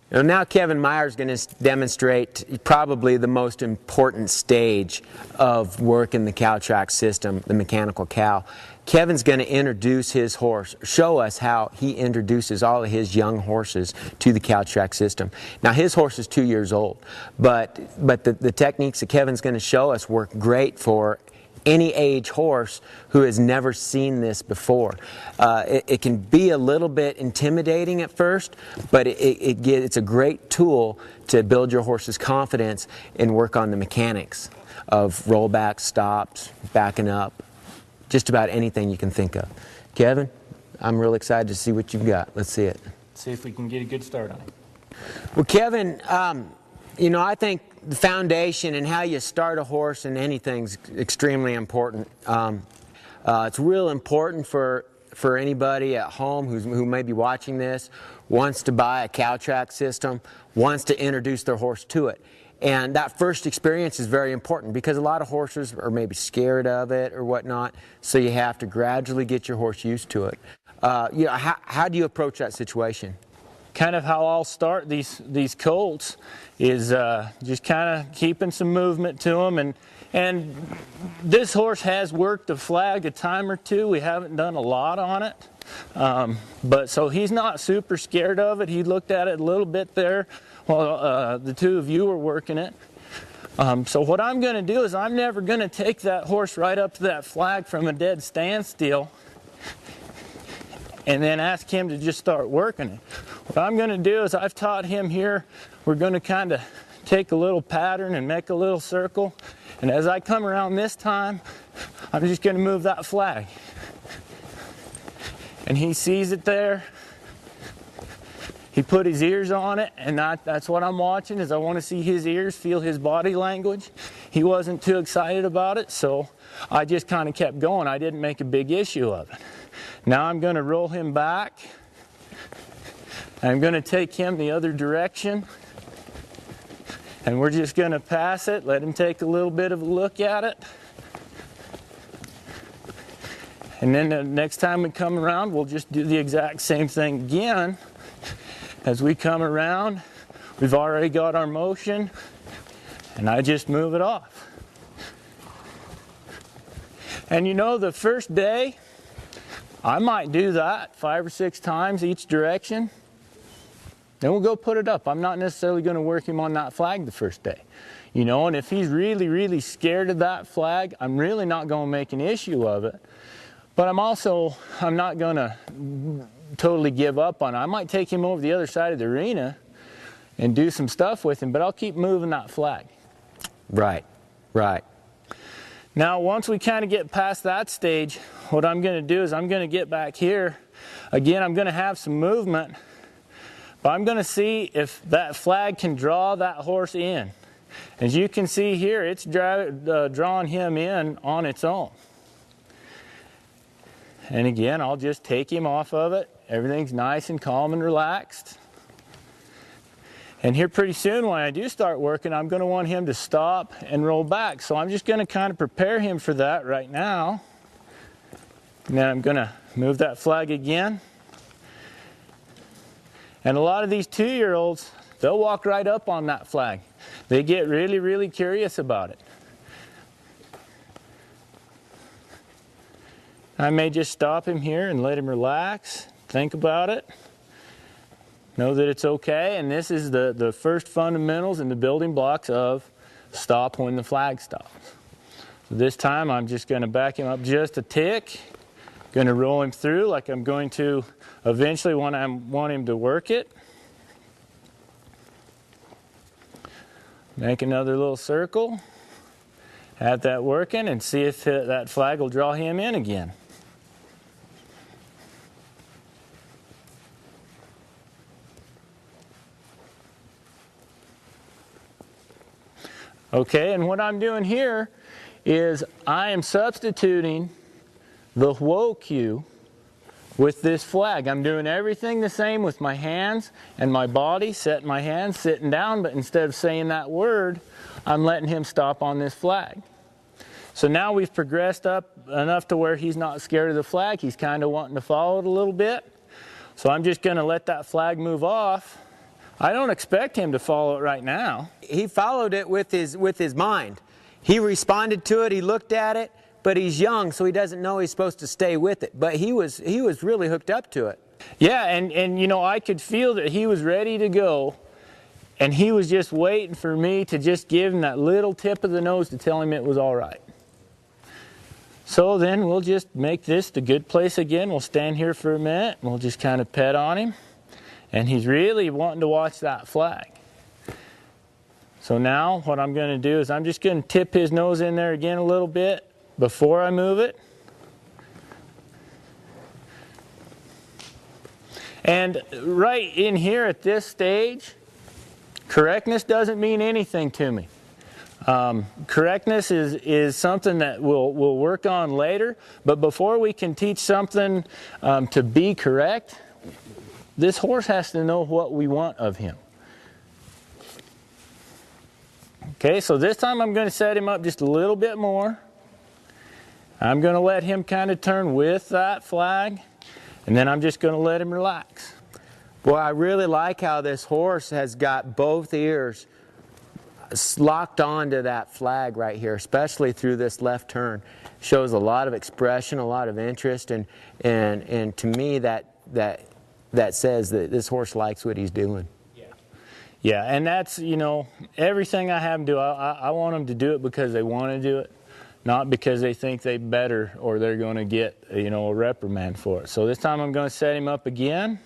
Now Kevin Meyer is going to demonstrate probably the most important stage of working the cow track system, the mechanical cow. Kevin's going to introduce his horse, show us how he introduces all of his young horses to the cow track system. Now his horse is 2 years old, but the techniques that Kevin's going to show us work great for any age horse who has never seen this before. It can be a little bit intimidating at first, but it's a great tool to build your horse's confidence and work on the mechanics of rollbacks, stops, backing up, just about anything you can think of. Kevin, I'm real excited to see what you've got. Let's see it. See if we can get a good start on it. Well, Kevin, you know, I think the foundation and how you start a horse in anything is extremely important. It's real important for anybody at home who may be watching this, wants to buy a cow track system, wants to introduce their horse to it. And that first experience is very important because a lot of horses are maybe scared of it or whatnot, so you have to gradually get your horse used to it. You know, how do you approach that situation? Kind of how I'll start these colts is just kind of keeping some movement to them, and this horse has worked the flag a time or two. We haven't done a lot on it, but so he's not super scared of it. He looked at it a little bit there while the two of you were working it. So what I'm going to do is I'm never going to take that horse right up to that flag from a dead standstill and then ask him to just start working it. What I'm going to do is I've taught him here, we're going to kind of take a little pattern and make a little circle, and as I come around this time, I'm just going to move that flag. And he sees it there. He put his ears on it, and that's what I'm watching, is I want to see his ears, feel his body language. He wasn't too excited about it, so I just kind of kept going. I didn't make a big issue of it. Now I'm going to roll him back. I'm going to take him the other direction, and we're just going to pass it, let him take a little bit of a look at it. And then the next time we come around, we'll just do the exact same thing again. As we come around, we've already got our motion, and I just move it off. And you know, the first day, I might do that 5 or 6 times each direction. Then we'll go put it up. I'm not necessarily going to work him on that flag the first day. You know, and if he's really, really scared of that flag, I'm really not going to make an issue of it. But I'm not going to totally give up on it. I might take him over the other side of the arena and do some stuff with him, but I'll keep moving that flag. Right, right. Now, once we kind of get past that stage, what I'm going to do is I'm going to get back here. Again, I'm going to have some movement, but I'm going to see if that flag can draw that horse in. As you can see here, it's drawing him in on its own. And again, I'll just take him off of it. Everything's nice and calm and relaxed. And here pretty soon when I do start working, I'm going to want him to stop and roll back. So I'm just going to kind of prepare him for that right now. And then I'm going to move that flag again. And a lot of these 2-year-olds, they'll walk right up on that flag. They get really, really curious about it. I may just stop him here and let him relax, think about it, know that it's okay, and this is the first fundamentals and the building blocks of stop when the flag stops. So this time I'm just going to back him up just a tick, going to roll him through like I'm going to eventually when I want him to work it. Make another little circle, have that working, and see if that flag will draw him in again. Okay, and what I'm doing here is I am substituting the whoa cue with this flag. I'm doing everything the same with my hands and my body, setting my hands, sitting down, but instead of saying that word, I'm letting him stop on this flag. So now we've progressed up enough to where he's not scared of the flag. He's kind of wanting to follow it a little bit. So I'm just going to let that flag move off. I don't expect him to follow it right now. He followed it with his mind. He responded to it, he looked at it, but he's young, so he doesn't know he's supposed to stay with it. But he was really hooked up to it. Yeah, and you know, I could feel that he was ready to go, and he was just waiting for me to just give him that little tip of the nose to tell him it was all right. So then we'll just make this the good place again. We'll stand here for a minute, and we'll just kind of pet on him. And he's really wanting to watch that flag. So now what I'm going to do is I'm just going to tip his nose in there again a little bit before I move it. And right in here at this stage, correctness doesn't mean anything to me. Correctness is something that we'll work on later, but before we can teach something to be correct, this horse has to know what we want of him. Okay, so this time I'm going to set him up just a little bit more. I'm going to let him kind of turn with that flag, and then I'm just going to let him relax. Well, I really like how this horse has got both ears locked onto that flag right here, especially through this left turn. Shows a lot of expression, a lot of interest, and to me that says that this horse likes what he's doing. Yeah, and that's, you know, everything I have them do, I want them to do it because they want to do it, not because they think they better or they're going to get, you know, a reprimand for it. So this time I'm going to set him up again.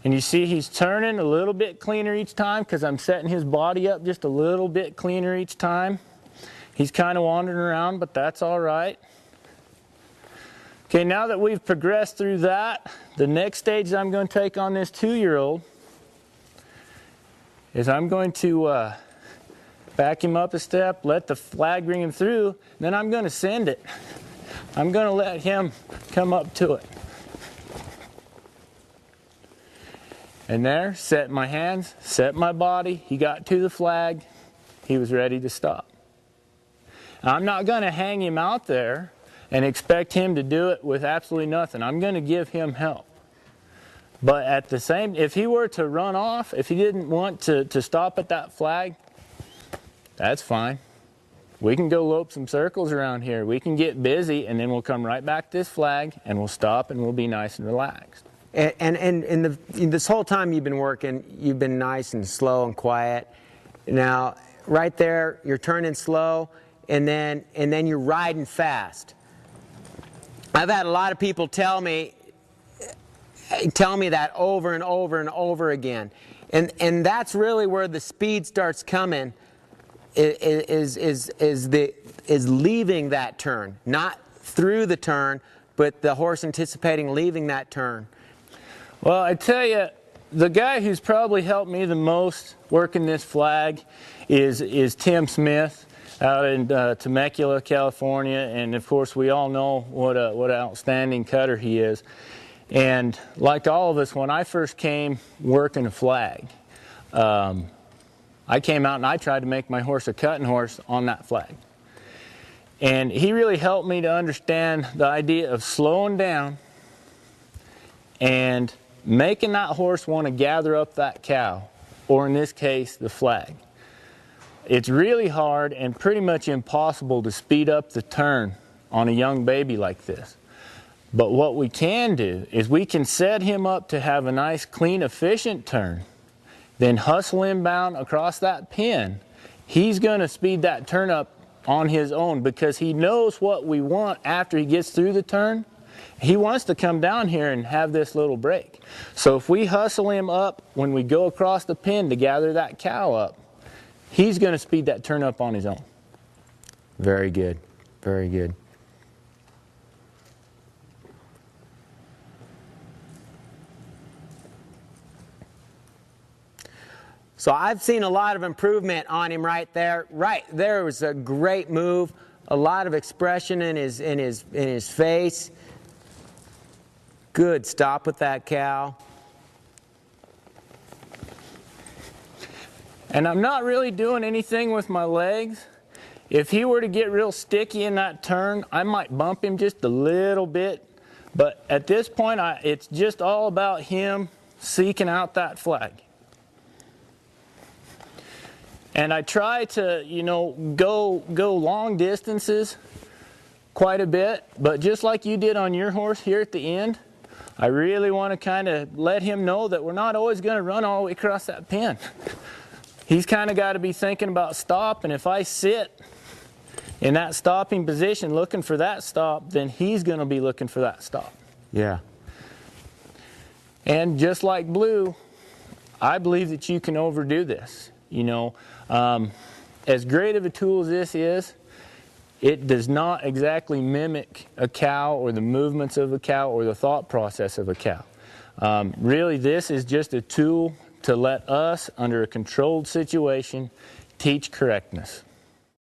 And you see he's turning a little bit cleaner each time because I'm setting his body up just a little bit cleaner each time. He's kind of wandering around, but that's all right. Okay, now that we've progressed through that, the next stage that I'm going to take on this 2-year-old is I'm going to back him up a step, let the flag bring him through, then I'm going to send it. I'm going to let him come up to it. And there, set my hands, set my body, he got to the flag, he was ready to stop. I'm not going to hang him out there and expect him to do it with absolutely nothing. I'm going to give him help. But at the same, if he were to run off, if he didn't want to stop at that flag, that's fine. We can go lope some circles around here. We can get busy, and then we'll come right back to this flag, and we'll stop, and we'll be nice and relaxed. And this whole time you've been working, you've been nice and slow and quiet. Now, right there, you're turning slow, and then you're riding fast. I've had a lot of people tell me that over and over and over again, and that's really where the speed starts coming. Is leaving that turn, not through the turn, but the horse anticipating leaving that turn. Well, I tell you, the guy who's probably helped me the most working this flag is Tim Smith out in Temecula, California, and of course we all know what an outstanding cutter he is. And like all of us, when I first came working a flag, I came out and I tried to make my horse a cutting horse on that flag. And he really helped me to understand the idea of slowing down and making that horse want to gather up that cow, or in this case, the flag. It's really hard and pretty much impossible to speed up the turn on a young baby like this. But what we can do is we can set him up to have a nice, clean, efficient turn, then hustle him bound across that pin. He's going to speed that turn up on his own because he knows what we want after he gets through the turn. He wants to come down here and have this little break. So if we hustle him up when we go across the pin to gather that cow up, he's going to speed that turn up on his own. Very good. Very good. So I've seen a lot of improvement on him right there. Right there was a great move, a lot of expression in his face. Good stop with that cow. And I'm not really doing anything with my legs. If he were to get real sticky in that turn, I might bump him just a little bit But at this point, it's just all about him seeking out that flag. And I try to, you know, go long distances quite a bit, but just like you did on your horse here at the end, I really want to kind of let him know that we're not always going to run all the way across that pen. He's kind of got to be thinking about stop, and if I sit in that stopping position looking for that stop, then he's going to be looking for that stop. Yeah. And just like blue, I believe that you can overdo this. You know, as great of a tool as this is, it does not exactly mimic a cow or the movements of a cow or the thought process of a cow. Really, this is just a tool to let us, under a controlled situation, teach correctness.